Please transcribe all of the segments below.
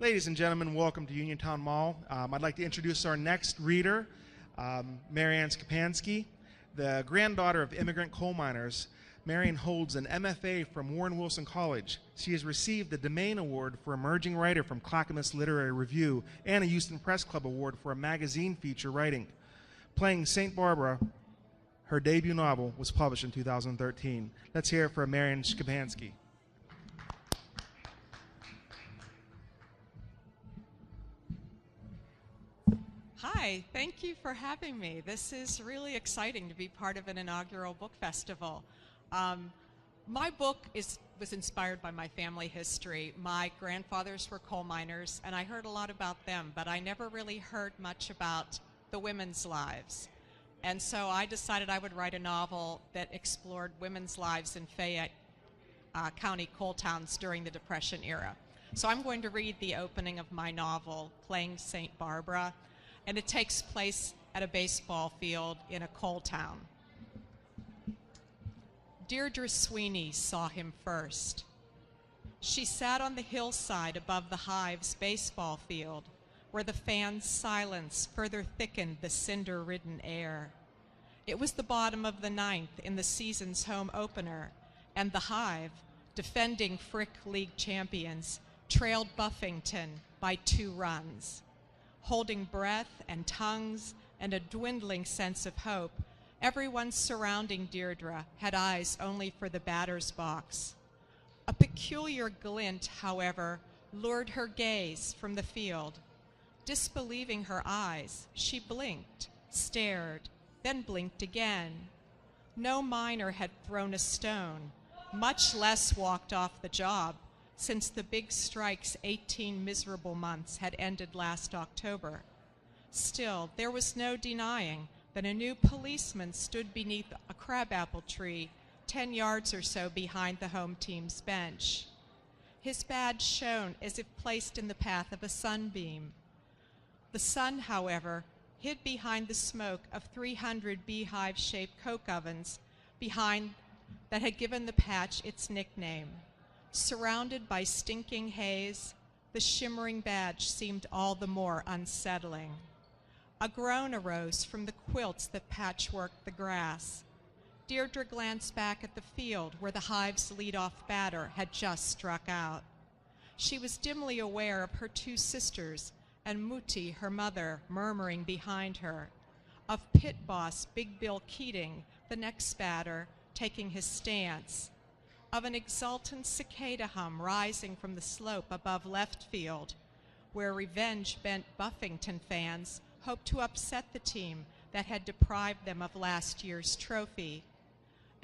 Ladies and gentlemen, welcome to Uniontown Mall. I'd like to introduce our next reader, Marian Szczepanski, the granddaughter of immigrant coal miners. Marian holds an MFA from Warren Wilson College. She has received the Domain Award for Emerging Writer from Clackamas Literary Review and a Houston Press Club Award for a magazine feature writing. Playing St. Barbara, her debut novel was published in 2013. Let's hear it for Marian Szczepanski. Hi, thank you for having me. This is really exciting to be part of an inaugural book festival. My book was inspired by my family history. My grandfathers were coal miners, and I heard a lot about them, but I never really heard much about the women's lives. And so I decided I would write a novel that explored women's lives in Fayette County coal towns during the Depression era. So I'm going to read the opening of my novel, Playing St. Barbara, and it takes place at a baseball field in a coal town. Deirdre Sweeney saw him first. She sat on the hillside above the Hive's baseball field, where the fan's silence further thickened the cinder-ridden air. It was the bottom of the ninth in the season's home opener, and the Hive, defending Frick League champions, trailed Buffington by 2 runs. Holding breath and tongues and a dwindling sense of hope, everyone surrounding Deirdre had eyes only for the batter's box. A peculiar glint, however, lured her gaze from the field. Disbelieving her eyes, she blinked, stared, then blinked again. No miner had thrown a stone, much less walked off the job, since the big strike's 18 miserable months had ended last October. Still, there was no denying that a new policeman stood beneath a crabapple tree 10 yards or so behind the home team's bench. His badge shone as if placed in the path of a sunbeam. The sun, however, hid behind the smoke of 300 beehive-shaped coke ovens behind that had given the patch its nickname. Surrounded by stinking haze, the shimmering badge seemed all the more unsettling. A groan arose from the quilts that patchworked the grass. Deirdre glanced back at the field where the Hive's leadoff batter had just struck out. She was dimly aware of her 2 sisters and Muti, her mother, murmuring behind her, of pit boss Big Bill Keating, the next batter, taking his stance, of an exultant cicada hum rising from the slope above left field, where revenge-bent Buffington fans hoped to upset the team that had deprived them of last year's trophy.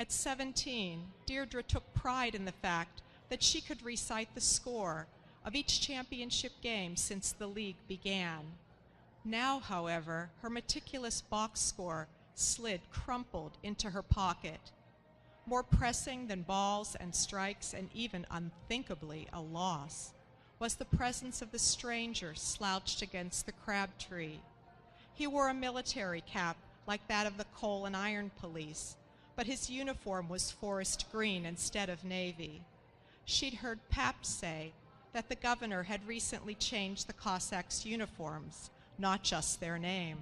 At 17, Deirdre took pride in the fact that she could recite the score of each championship game since the league began. Now, however, her meticulous box score slid crumpled into her pocket. More pressing than balls and strikes, and even unthinkably a loss, was the presence of the stranger slouched against the crab tree. He wore a military cap like that of the coal and iron police, but his uniform was forest green instead of navy. She'd heard Pap say that the governor had recently changed the Cossacks' uniforms, not just their name.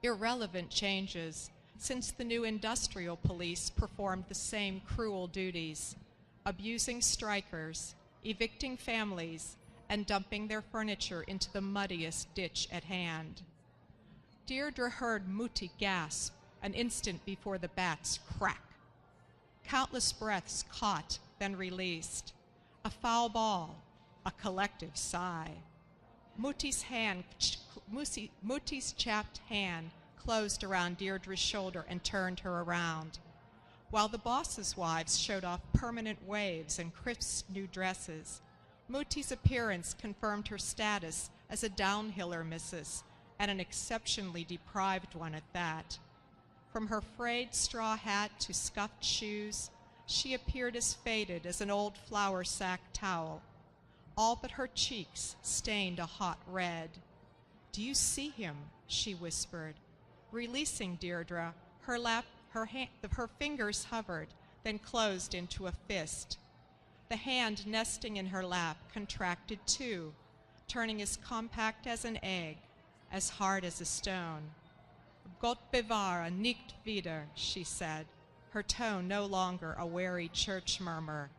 Irrelevant changes, since the new industrial police performed the same cruel duties, abusing strikers, evicting families, and dumping their furniture into the muddiest ditch at hand. Deirdre heard Muti gasp an instant before the bat's crack. Countless breaths caught, then released. A foul ball, a collective sigh. Muti's chapped hand closed around Deirdre's shoulder and turned her around. While the bosses' wives showed off permanent waves and crisp new dresses, Muti's appearance confirmed her status as a downhiller missus, and an exceptionally deprived one at that. From her frayed straw hat to scuffed shoes, she appeared as faded as an old flour sack towel. All but her cheeks stained a hot red. "Do you see him?" she whispered. Releasing Deirdre, her fingers hovered, then closed into a fist. The hand nesting in her lap contracted too, turning as compact as an egg, as hard as a stone. Gott bewahre, nicht wieder, she said, her tone no longer a wary church murmur.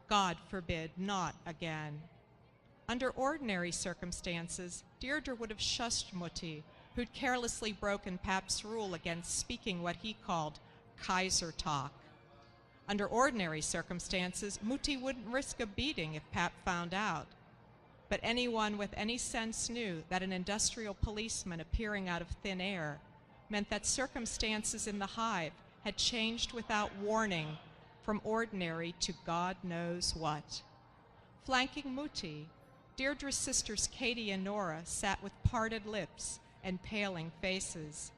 God forbid, not again. Under ordinary circumstances, Deirdre would have shushed Mutti, who'd carelessly broken Pap's rule against speaking what he called Kaiser talk. Under ordinary circumstances, Mutti wouldn't risk a beating if Pap found out. But anyone with any sense knew that an industrial policeman appearing out of thin air meant that circumstances in the hive had changed without warning from ordinary to God knows what. Flanking Mutti, Deirdre's sisters Katie and Nora sat with parted lips and paling faces.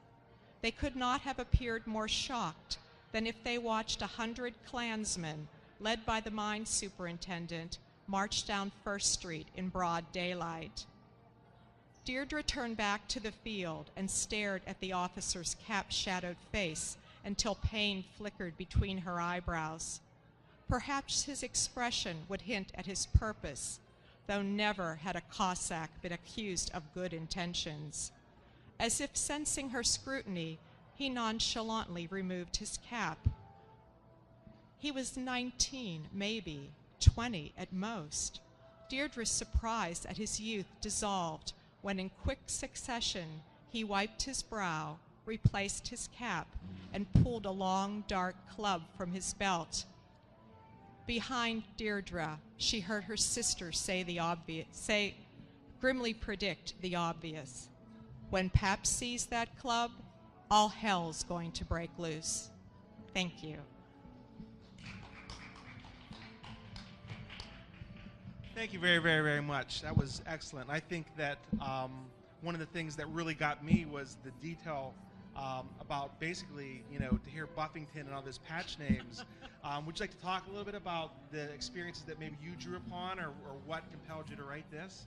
They could not have appeared more shocked than if they watched 100 Klansmen, led by the mine superintendent, march down First Street in broad daylight. Deirdre turned back to the field and stared at the officer's cap-shadowed face until pain flickered between her eyebrows. Perhaps his expression would hint at his purpose, though never had a Cossack been accused of good intentions. As if sensing her scrutiny, he nonchalantly removed his cap. He was 19, maybe, 20 at most. Deirdre's surprise at his youth dissolved when in quick succession he wiped his brow, replaced his cap, and pulled a long, dark club from his belt. Behind Deirdre, she heard her sister grimly predict the obvious. When Pap sees that club, all hell's going to break loose. Thank you. Thank you very, very, very much. That was excellent. I think that one of the things that really got me was the detail about basically, to hear Buffington and all those patch names. Would you like to talk a little bit about the experiences that maybe you drew upon or what compelled you to write this?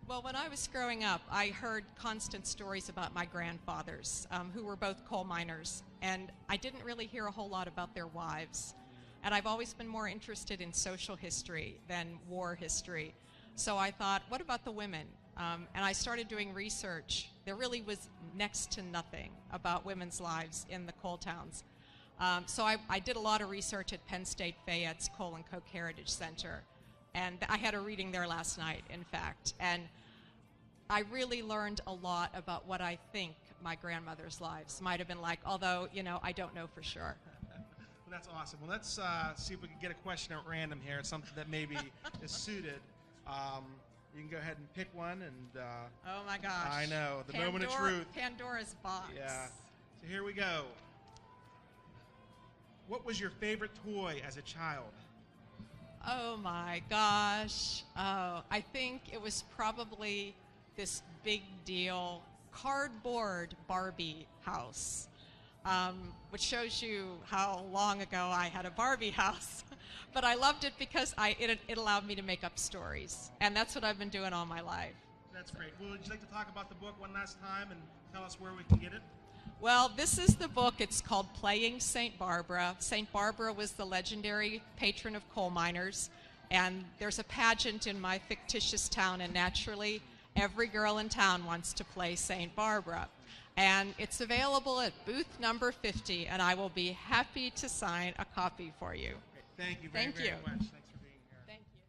Well, when I was growing up, I heard constant stories about my grandfathers, who were both coal miners, and I didn't really hear a whole lot about their wives. And I've always been more interested in social history than war history. So I thought, what about the women? And I started doing research. There really was next to nothing about women's lives in the coal towns. So I did a lot of research at Penn State Fayette's Coal and Coke Heritage Center. And I had a reading there last night, in fact. And I really learned a lot about what I think my grandmother's lives might have been like, although, I don't know for sure. Well, that's awesome. Well, let's see if we can get a question at random here. It's something that maybe is suited. You can go ahead and pick one. And oh, my gosh. I know. The moment of truth. Pandora's box. Yeah. So here we go. What was your favorite toy as a child? Oh my gosh. Oh, I think it was probably this big deal cardboard Barbie house, which shows you how long ago I had a Barbie house. But I loved it because it allowed me to make up stories. And that's what I've been doing all my life. That's great. Well, would you like to talk about the book one last time and tell us where we can get it? Well, this is the book. It's called Playing St. Barbara. St. Barbara was the legendary patron of coal miners, and there's a pageant in my fictitious town, and naturally, every girl in town wants to play St. Barbara. And it's available at booth number 50, and I will be happy to sign a copy for you. Great. Thank you very, very much. Thank you.